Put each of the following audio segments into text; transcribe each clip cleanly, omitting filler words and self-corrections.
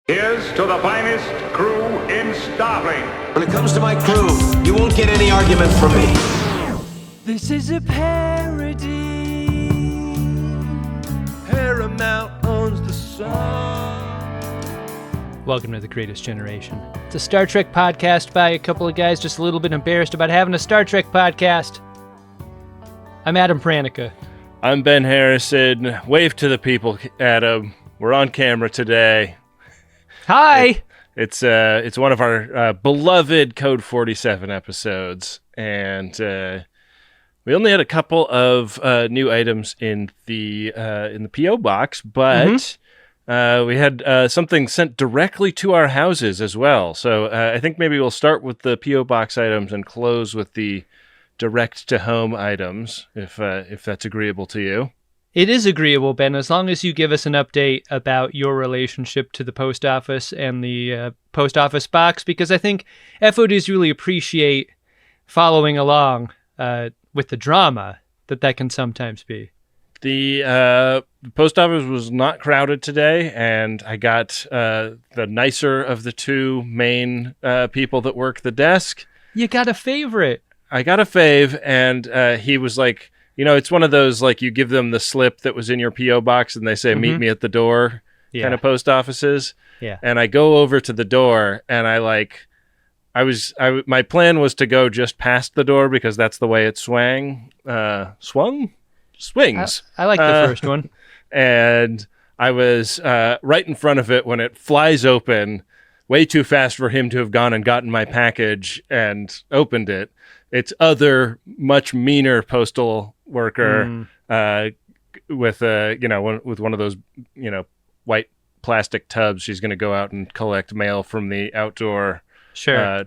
Here's to the finest crew in Starfleet. When it comes to my crew, you won't get any argument from me. This is a parody. Paramount owns the song. Welcome to The Greatest Generation. It's a Star Trek podcast by a couple of guys just a little bit embarrassed about having a Star Trek podcast. I'm Adam Pranica. I'm Ben Harrison. Wave to the people, Adam. We're on camera today. Hi! It's one of our beloved Code47 episodes, and we only had a couple of new items in the PO box, but we had something sent directly to our houses as well. So I think maybe we'll start with the PO box items and close with the direct to home items, if that's agreeable to you. It is agreeable, Ben, as long as you give us an update about your relationship to the post office and the post office box, because I think FODs really appreciate following along with the drama that can sometimes be. The post office was not crowded today, and I got the nicer of the two main people that work the desk. You got a favorite. I got a fave, and he was like, you know, it's one of those, like, you give them the slip that was in your P.O. box and they say, meet me at the door kind of post offices. Yeah. And I go over to the door and my plan was to go just past the door because that's the way it swings. I like the first one. And I was right in front of it when it flies open, way too fast for him to have gone and gotten my package and opened it. It's other much meaner postal worker with one of those white plastic tubs. She's going to go out and collect mail from the outdoor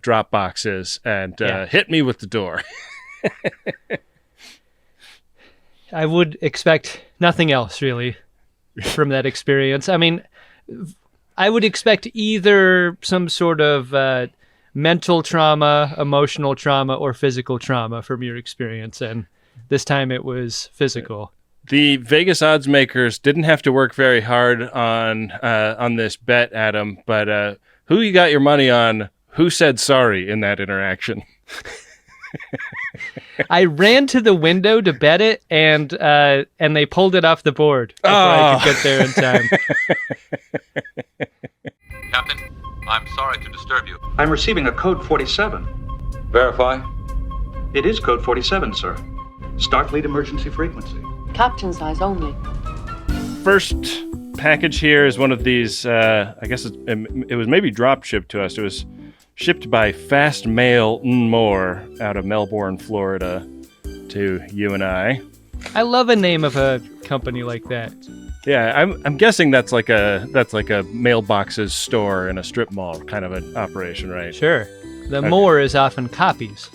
drop boxes and hit me with the door. I would expect nothing else really from that experience. I mean, I would expect either some sort of mental trauma, emotional trauma, or physical trauma from your experience, and this time it was physical. The Vegas odds makers didn't have to work very hard on this bet, Adam, but who you got your money on? Who said sorry in that interaction? I ran to the window to bet it, and they pulled it off the board before I could get there in time. Captain, I'm sorry to disturb you. I'm receiving a code 47. Verify. It is code 47, sir. Starfleet emergency frequency. Captain's eyes only. First package here is one of these, I guess it was maybe drop shipped to us. It was shipped by Fast Mail More out of Melbourne, Florida to you and I. I love a name of a company like that. Yeah, I'm guessing that's like a mailboxes store in a strip mall kind of an operation, right? Sure. The more is often copies.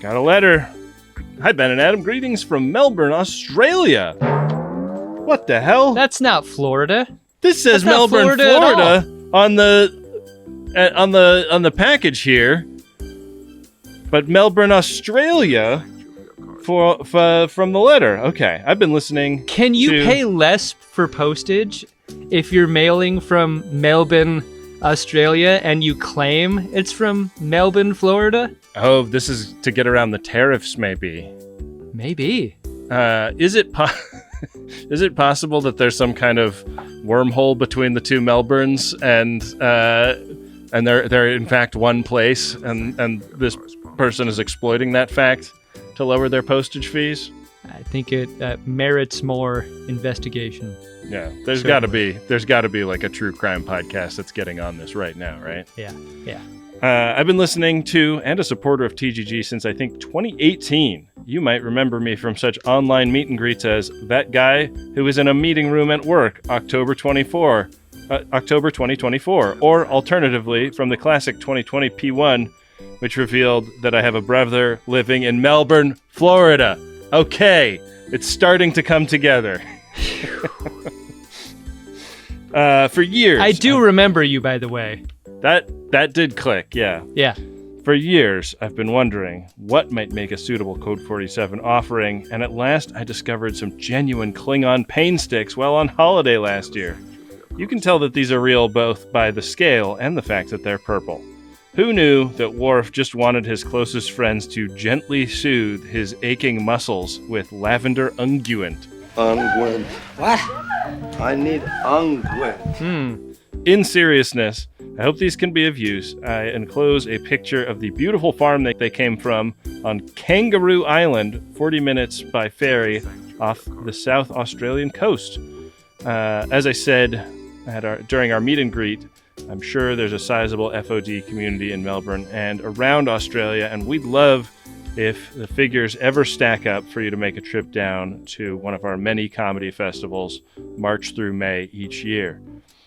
Got a letter. Hi, Ben and Adam. Greetings from Melbourne, Australia. What the hell? That's not Florida. This says Melbourne, Florida on the package here, but Melbourne, Australia. From the letter. Okay, I've been listening. Can you pay less for postage if you're mailing from Melbourne, Australia, and you claim it's from Melbourne, Florida? Oh, this is to get around the tariffs, maybe. Maybe. Is it possible that there's some kind of wormhole between the two Melbournes and they're in fact one place, and this person is exploiting that fact to lower their postage fees? I think it merits more investigation. Yeah, there's got to be like a true crime podcast that's getting on this right now, right? Yeah. I've been listening to and a supporter of TGG since I think 2018. You might remember me from such online meet and greets as that guy who was in a meeting room at work, October 2024, or alternatively from the classic 2020 P1, which revealed that I have a brother living in Melbourne, Florida. Okay, it's starting to come together. For years. I do remember you, by the way. That did click, yeah. Yeah. For years, I've been wondering what might make a suitable Code 47 offering, and at last I discovered some genuine Klingon pain sticks while on holiday last year. You can tell that these are real both by the scale and the fact that they're purple. Who knew that Worf just wanted his closest friends to gently soothe his aching muscles with lavender unguent? Unguent. What? I need unguent. In seriousness, I hope these can be of use. I enclose a picture of the beautiful farm that they came from on Kangaroo Island, 40 minutes by ferry off the South Australian coast. As I said during our meet and greet, I'm sure there's a sizable FOD community in Melbourne and around Australia, and we'd love if the figures ever stack up for you to make a trip down to one of our many comedy festivals, March through May each year.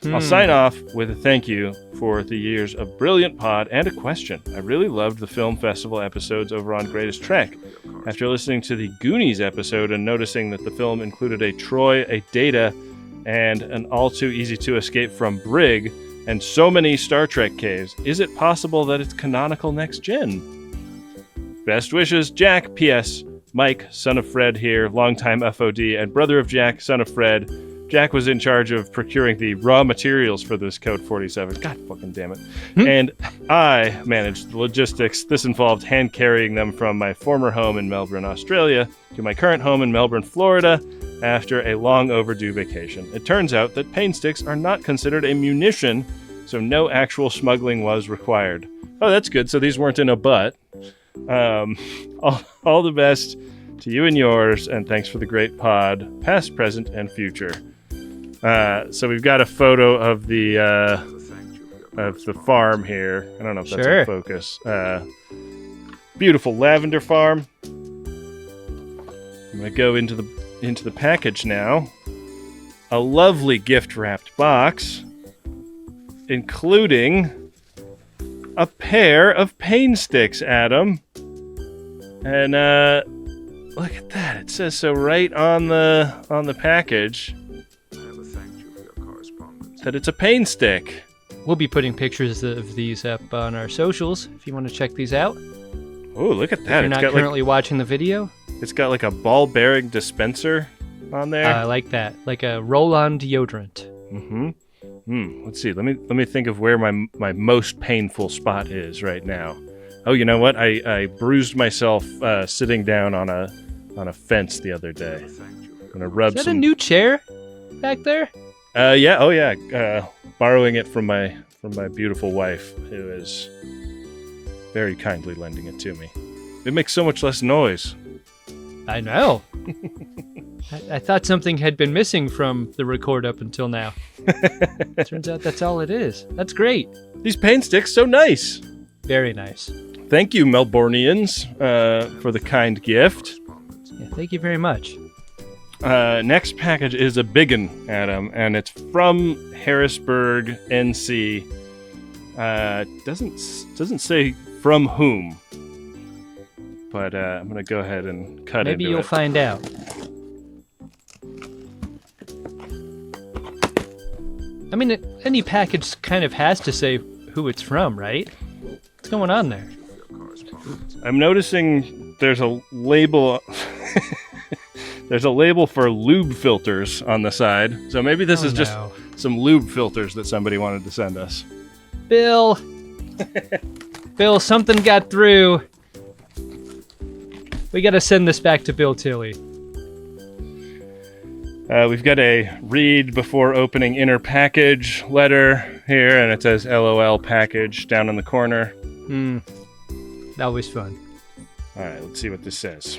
I'll sign off with a thank you for the years of brilliant pod and a question. I really loved the film festival episodes over on Greatest Trek. After listening to the Goonies episode and noticing that the film included a Troy, a Data, and an all-too-easy-to-escape from brig, and so many Star Trek caves, is it possible that it's canonical Next Gen? Best wishes, Jack. P.S. Mike, son of Fred here, longtime FOD, and brother of Jack, son of Fred. Jack was in charge of procuring the raw materials for this Code 47. God fucking damn it. And I managed the logistics. This involved hand carrying them from my former home in Melbourne, Australia, to my current home in Melbourne, Florida, after a long overdue vacation. It turns out that pain sticks are not considered a munition, so no actual smuggling was required. Oh, that's good. So these weren't in a butt. All the best to you and yours, and thanks for the great pod, past, present, and future. So we've got a photo of the farm here. I don't know if that's in focus. Beautiful lavender farm. I'm gonna go into the package now. A lovely gift wrapped box, including a pair of pain sticks, Adam. And look at that! It says so right on the package that it's a pain stick. We'll be putting pictures of these up on our socials if you want to check these out. Oh, look at that! If you're not currently watching the video. It's got like a ball bearing dispenser on there. I like that, like a roll-on deodorant. Let's see. Let me think of where my most painful spot is right now. Oh, you know what? I bruised myself sitting down on a fence the other day. I'm gonna rub Is that a new chair back there? Yeah. Oh, yeah. Borrowing it from my beautiful wife, who is very kindly lending it to me. It makes so much less noise. I know. I thought something had been missing from the record up until now. Turns out that's all it is. That's great. These pain sticks, so nice. Very nice. Thank you, Melbournians, for the kind gift. Yeah, thank you very much. Next package is a biggin, Adam, and it's from Harrisburg, NC. Doesn't say from whom, but I'm gonna go ahead and cut Maybe into you'll it. find out. I mean, any package kind of has to say who it's from, right? What's going on there? I'm noticing there's a label. There's a label for lube filters on the side, so maybe this is just some lube filters that somebody wanted to send us. Bill, something got through. We gotta send this back to Bill Tilley. We've got a read before opening inner package letter here, and it says LOL package down in the corner. Always fun. All right, let's see what this says.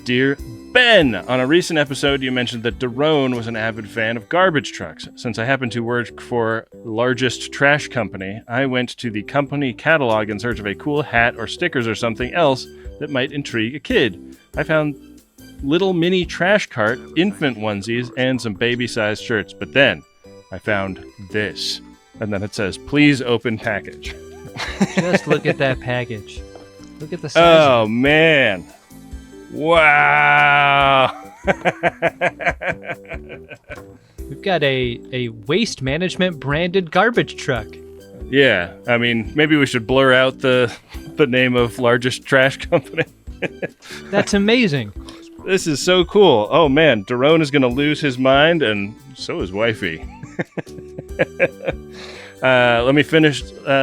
Dear Ben, on a recent episode you mentioned that Daron was an avid fan of garbage trucks. Since I happen to work for largest trash company, I went to the company catalog in search of a cool hat or stickers or something else that might intrigue a kid. I found little mini trash cart, infant onesies, and some baby-sized shirts, but then I found this. And then it says, please open package. Just look at that package. Look at the size. Oh, man. Wow. We've got a waste management branded garbage truck. Yeah, I mean, maybe we should blur out the name of largest trash company. That's amazing. This is so cool. Oh man, Daron is going to lose his mind, and so is Wifey. Let me finish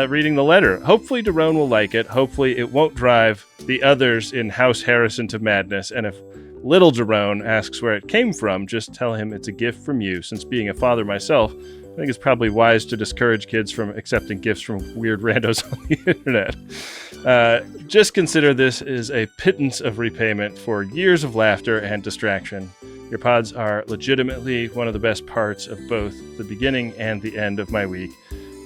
reading the letter. Hopefully Daron will like it. Hopefully it won't drive the others in House Harrison to madness. And if little Daron asks where it came from, just tell him it's a gift from you. Since being a father myself, I think it's probably wise to discourage kids from accepting gifts from weird randos on the internet. Just consider this as a pittance of repayment for years of laughter and distraction. Your pods are legitimately one of the best parts of both the beginning and the end of my week,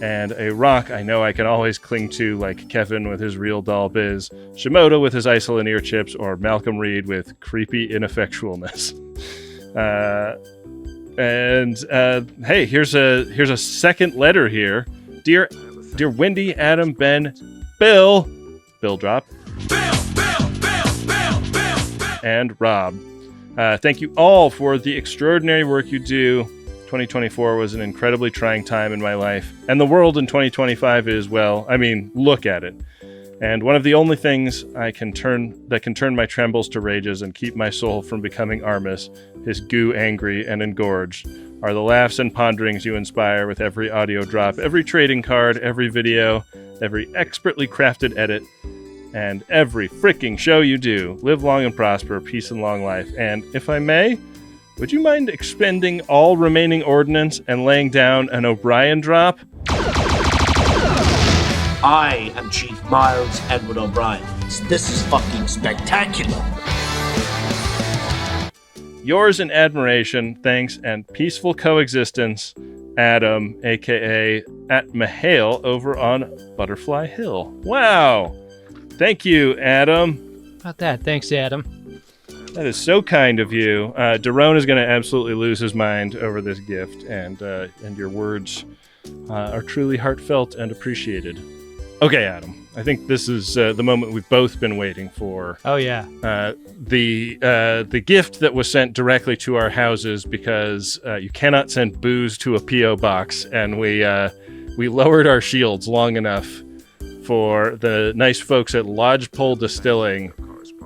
and a rock I know I can always cling to, like Kevin with his real doll biz, Shimoda with his Isolin ear chips, or Malcolm Reed with creepy ineffectualness. Hey, here's a second letter here. Dear Wendy, Adam, Ben, Bill drop, and Rob. Thank you all for the extraordinary work you do. 2024 was an incredibly trying time in my life, and the world in 2025 is, well, I mean, look at it. And one of the only things that can turn my trembles to rages and keep my soul from becoming Armus, his goo angry and engorged, are the laughs and ponderings you inspire with every audio drop, every trading card, every video, every expertly crafted edit, and every freaking show you do. Live long and prosper, peace and long life. And if I may, would you mind expending all remaining ordnance and laying down an O'Brien drop? I am Chief Miles Edward O'Brien. This is fucking spectacular. Yours in admiration, thanks, and peaceful coexistence, Adam, a.k.a. at Mahale over on Butterfly Hill. Wow! Thank you, Adam. About that. Thanks, Adam. That is so kind of you. Daron is going to absolutely lose his mind over this gift, and your words are truly heartfelt and appreciated. Okay, Adam. I think this is the moment we've both been waiting for. Oh yeah. The gift that was sent directly to our houses because you cannot send booze to a P.O. box, and we lowered our shields long enough for the nice folks at Lodgepole Distilling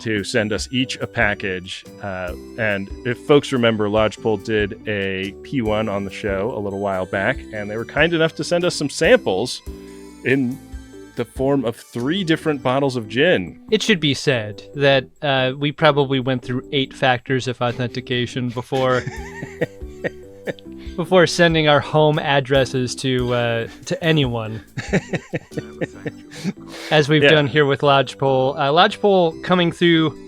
to send us each a package. And if folks remember, Lodgepole did a P1 on the show a little while back, and they were kind enough to send us some samples in the form of 3 different bottles of gin. It should be said that we probably went through 8 factors of authentication before before sending our home addresses to anyone, as we've done here with Lodgepole. Lodgepole coming through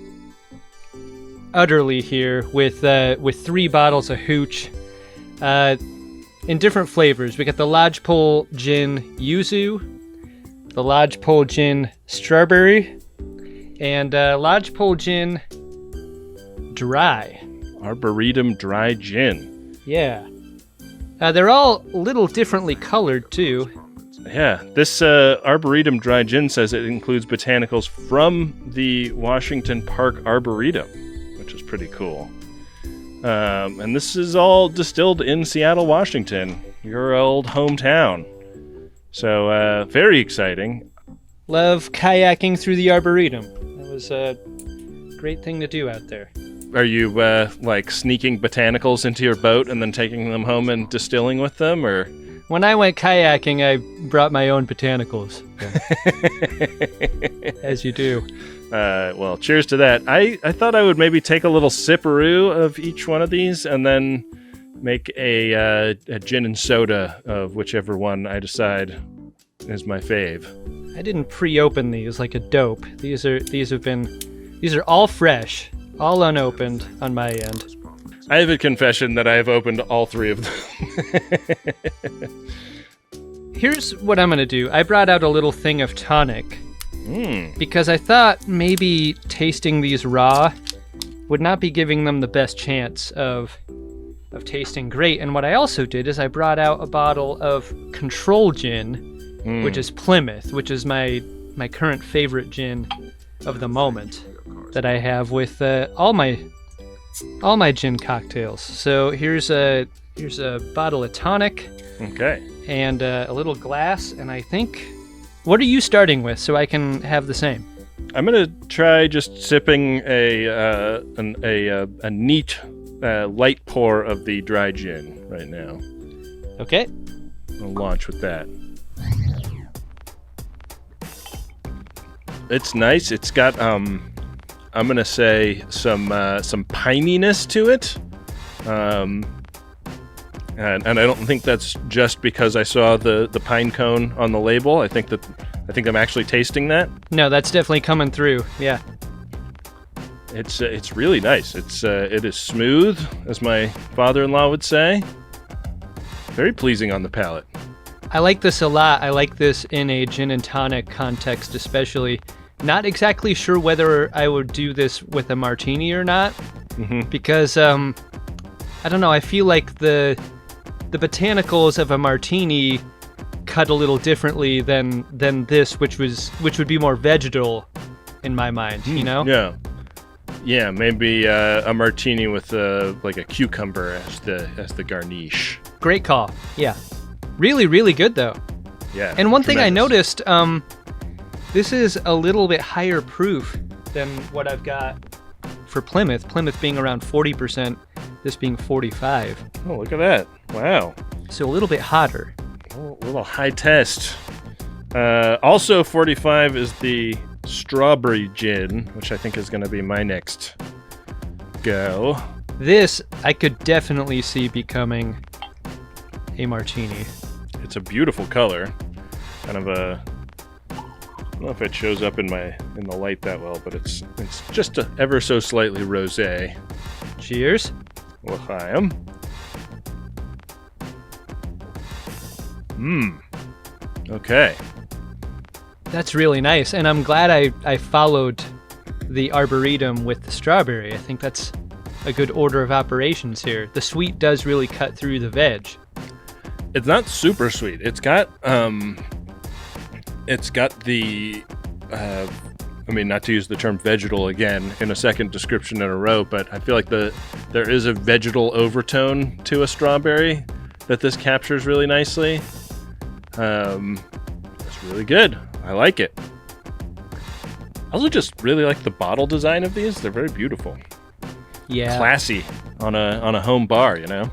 utterly here with 3 bottles of hooch in different flavors. We got the Lodgepole Gin Yuzu, the Lodgepole Gin Strawberry, and Lodgepole Gin Dry. Arboretum Dry Gin. Yeah. They're all a little differently colored, too. Yeah, this Arboretum Dry Gin says it includes botanicals from the Washington Park Arboretum, which is pretty cool. And this is all distilled in Seattle, Washington, your old hometown. So, very exciting. Love kayaking through the Arboretum. That was a great thing to do out there. Are you, like, sneaking botanicals into your boat and then taking them home and distilling with them, or...? When I went kayaking, I brought my own botanicals. As you do. Well, cheers to that. I thought I would maybe take a little sipperoo of each one of these and then make a gin and soda of whichever one I decide is my fave. I didn't pre-open these like a dope. These are all fresh, all unopened on my end. I have a confession that I have opened all 3 of them. Here's what I'm gonna do. I brought out a little thing of tonic because I thought maybe tasting these raw would not be giving them the best chance of tasting great. And what I also did is I brought out a bottle of Control Gin, which is Plymouth, which is my current favorite gin of the moment that I have with all my gin cocktails. So here's a bottle of tonic. Okay. And a little glass, and I think... What are you starting with so I can have the same? I'm gonna try just sipping a neat light pour of the dry gin right now. Okay. I'll launch with that. It's nice. It's got I'm gonna say some pininess to it. And I don't think that's just because I saw the pine cone on the label. I think I'm actually tasting that. No, that's definitely coming through. Yeah. It's really nice. It is smooth, as my father-in-law would say. Very pleasing on the palate. I like this a lot. I like this in a gin and tonic context, especially. Not exactly sure whether I would do this with a martini or not, because I don't know. I feel like the botanicals of a martini cut a little differently than this, which would be more vegetal in my mind. You know? Yeah. Maybe a martini with like a cucumber as the garnish. Great call. Yeah. Really, really good though. Yeah. And one thing I noticed, this is a little bit higher proof than what I've got for Plymouth. Plymouth being around 40%, this being 45. Oh, look at that. Wow. So a little bit hotter. A little high test. Also 45 is the strawberry gin, which I think is going to be my next go. This I could definitely see becoming a martini. It's a beautiful color. Kind of a... I don't know if it shows up in the light that well, but it's just ever so slightly rosé. Cheers. L'chaim. Okay. That's really nice, and I'm glad I followed the arboretum with the strawberry. I think that's a good order of operations here. The sweet does really cut through the veg. It's not super sweet. It's got the I mean, not to use the term vegetal again in a second description in a row, but I feel like there is a vegetal overtone to a strawberry that this captures really nicely. It's really good. I like it. I also just really like the bottle design of these. They're very beautiful. Yeah. Classy on a home bar, you know?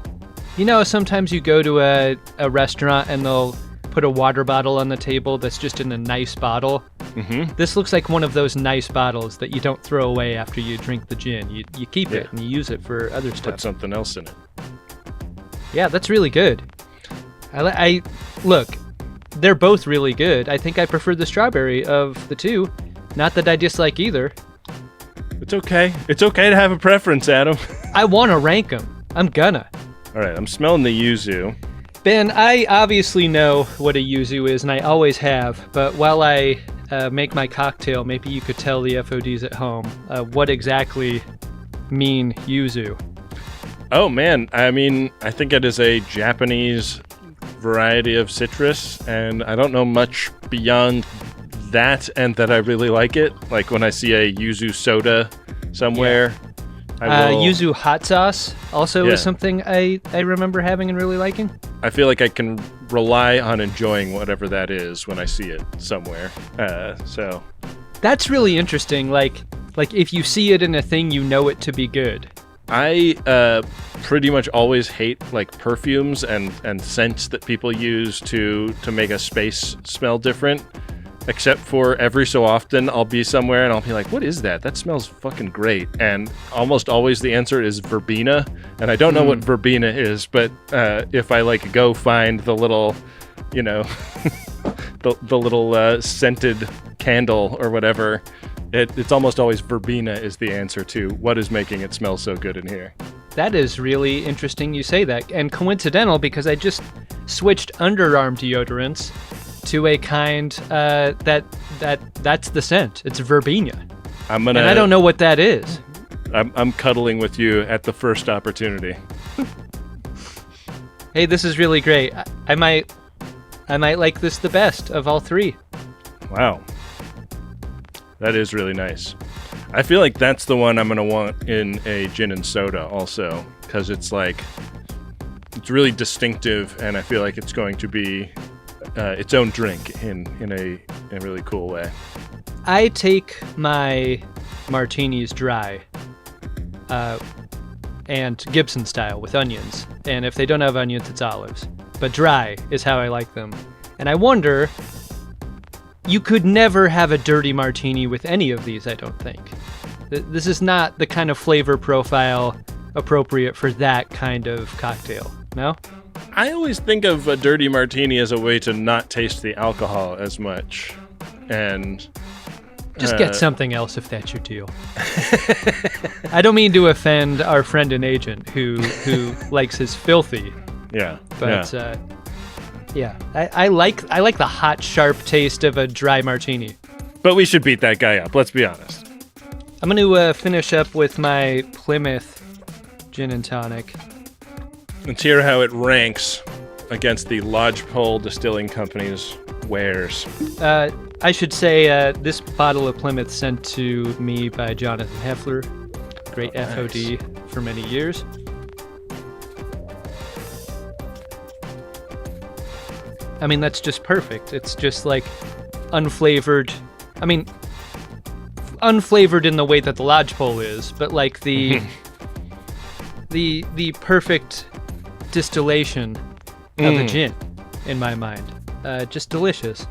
You know, sometimes you go to a restaurant and they'll put a water bottle on the table that's just in a nice bottle. Mm-hmm. This looks like one of those nice bottles that you don't throw away after you drink the gin. You keep it and you use it for other stuff. Put something else in it. Yeah, that's really good. I look, they're both really good. I think I prefer the strawberry of the two. Not that I dislike either. It's okay. It's okay to have a preference, Adam. I want to rank them. I'm gonna. All right, I'm smelling the yuzu. Ben, I obviously know what a yuzu is, and I always have. But while I make my cocktail, maybe you could tell the FODs at home what exactly mean yuzu. Oh man, I mean, I think it is a Japanese variety of citrus, and I don't know much beyond that, and that I really like it. Like when I see a yuzu soda somewhere. Yeah. Yuzu hot sauce also is something I remember having and really liking. I feel like I can rely on enjoying whatever that is when I see it somewhere. So that's really interesting. Like if you see it in a thing, you know it to be good. I pretty much always hate like perfumes and scents that people use to make a space smell different. Except for every so often I'll be somewhere and I'll be like, what is that? That smells fucking great. And almost always the answer is verbena. And I don't know what verbena is, but if I like go find the little, you know, the little scented candle or whatever, it's almost always verbena is the answer to what is making it smell so good in here. That is really interesting you say that. And coincidental because I just switched underarm deodorants to a kind that's the scent. It's verbena. And I don't know what that is. I'm cuddling with you at the first opportunity. Hey, this is really great. I might like this the best of all three. Wow. That is really nice. I feel like that's the one I'm going to want in a gin and soda also, because it's really distinctive, and I feel like it's going to be its own drink in a really cool way. I take my martinis dry, and Gibson style with onions. And if they don't have onions, it's olives. But dry is how I like them. And I wonder, you could never have a dirty martini with any of these, I don't think. This is not the kind of flavor profile appropriate for that kind of cocktail, no? I always think of a dirty martini as a way to not taste the alcohol as much. And just get something else if that's your deal. I don't mean to offend our friend and agent who likes his filthy. Yeah. But I like the hot, sharp taste of a dry martini. But we should beat that guy up, let's be honest. I'm going to finish up with my Plymouth gin and tonic. Let's hear how it ranks against the Lodgepole Distilling Company's wares. I should say this bottle of Plymouth sent to me by Jonathan Heffler, great FOD for many years. I mean, that's just perfect. It's just like unflavored. I mean, unflavored in the way that the Lodgepole is, but like the perfect distillation of a gin in my mind. Just delicious.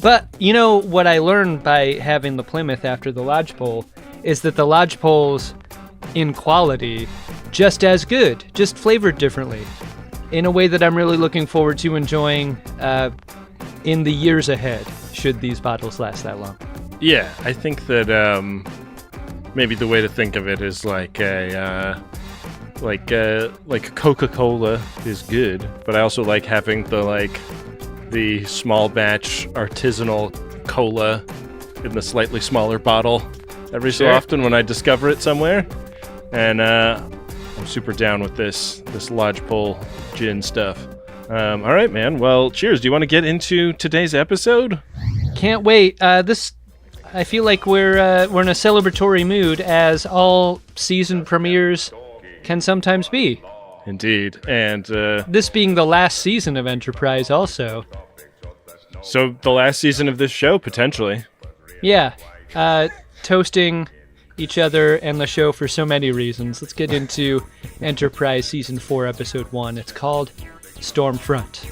But you know what I learned by having the Plymouth after the Lodgepole is that the Lodgepole's in quality just as good, just flavored differently, in a way that I'm really looking forward to enjoying in the years ahead, should these bottles last that long. Yeah, I think that maybe the way to think of it is like Coca-Cola is good, but I also like having the small batch artisanal cola in the slightly smaller bottle every so often when I discover it somewhere. And I'm super down with this Lodgepole gin stuff. All right, man. Well, cheers. Do you want to get into today's episode? Can't wait. I feel like we're in a celebratory mood, as all season premieres can sometimes be. Indeed. And this being the last season of Enterprise also. So the last season of this show, potentially. Yeah. Toasting each other and the show for so many reasons. Let's get into Enterprise Season 4, Episode 1. It's called Stormfront.